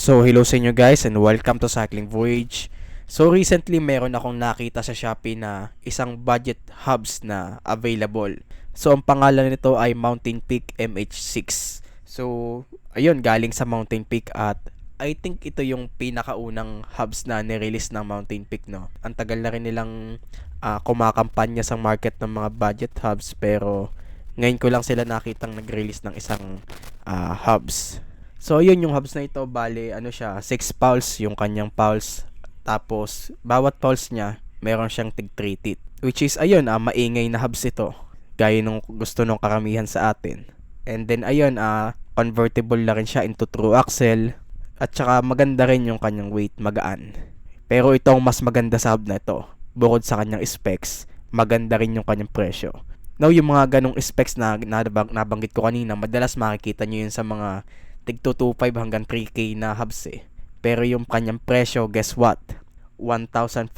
So hello sa inyo guys and welcome to Cycling Voyage. So recently meron akong nakita sa Shopee na isang budget hubs na available. So ang pangalan nito ay Mountain Peak MH6. So ayun, galing sa Mountain Peak at I think ito yung pinakaunang hubs na nirelease ng Mountain Peak, no. Ang tagal na rin nilang kumakampanya sa market ng mga budget hubs, pero ngayon ko lang sila nakitang nag-release ng isang hubs. So, yun yung hubs na ito, bale, ano siya, 6 pulse yung kanyang pulse. Tapos, bawat pulse niya, meron siyang tig 3 teeth. Which is, ayun, maingay na hubs ito. Gaya nung gusto nung karamihan sa atin. And then, ayun, convertible na rin siya into true axle. At saka, maganda rin yung kanyang weight, magaan. Pero itong mas maganda sa hub na ito, bukod sa kanyang specs, maganda rin yung kanyang presyo. Now, yung mga ganong specs na nabanggit ko kanina, madalas makikita nyo yun sa mga tig 225 hanggang 3K na hubs eh. Pero yung kanyang presyo, guess what? 1,400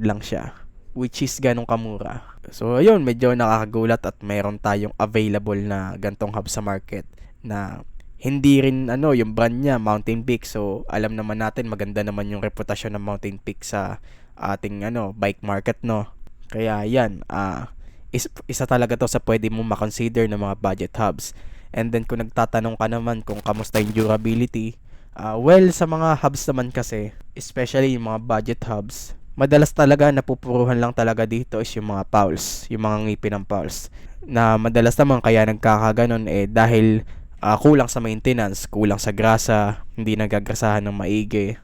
lang siya. Which is ganong kamura. So ayun, medyo nakakagulat at mayroon tayong available na gantong hub sa market na hindi rin yung brand niya, Mountain Peak. So alam naman natin, maganda naman yung reputasyon ng Mountain Peak sa ating bike market, no. Kaya yan, isa talaga to sa pwede mo makonsider ng mga budget hubs. And then kung nagtatanong ka naman kung kamusta yung durability, well, sa mga hubs naman kasi, especially yung mga budget hubs, madalas talaga napupuruhan lang talaga dito is yung mga pulse, yung mga ngipin ng pulse. Na madalas naman kaya nagkakaganon dahil kulang sa maintenance, kulang sa grasa, hindi nagagrasahan ng maigi.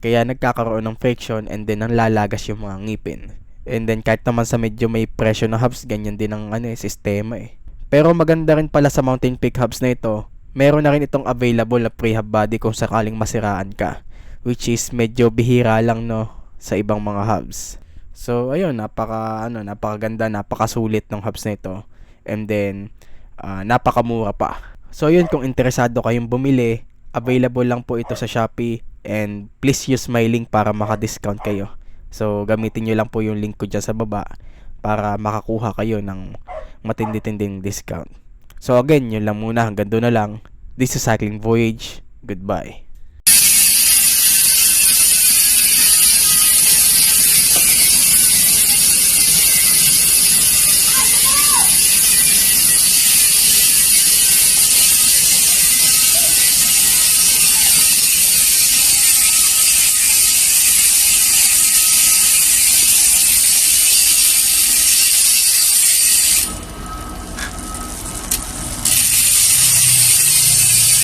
Kaya nagkakaroon ng friction and then nanlalagas yung mga ngipin. And then kahit naman sa medyo may presyo na hubs, ganyan din ang sistema eh. Pero maganda rin pala sa Mountain Peak hubs na ito, meron na rin itong available na pre-hub body kung sakaling masiraan ka. Which is medyo bihira lang, no, sa ibang mga hubs. So ayun, napakaganda, napakasulit ng hubs na ito. And then napakamura pa. So yun, kung interesado kayong bumili, available lang po ito sa Shopee. And please use my link para maka-discount kayo. So gamitin nyo lang po yung link ko dyan sa baba para makakuha kayo ng matindi-tinding discount. So again, yun lang muna. Hanggang doon na lang. This is Cycling Voyage. Goodbye.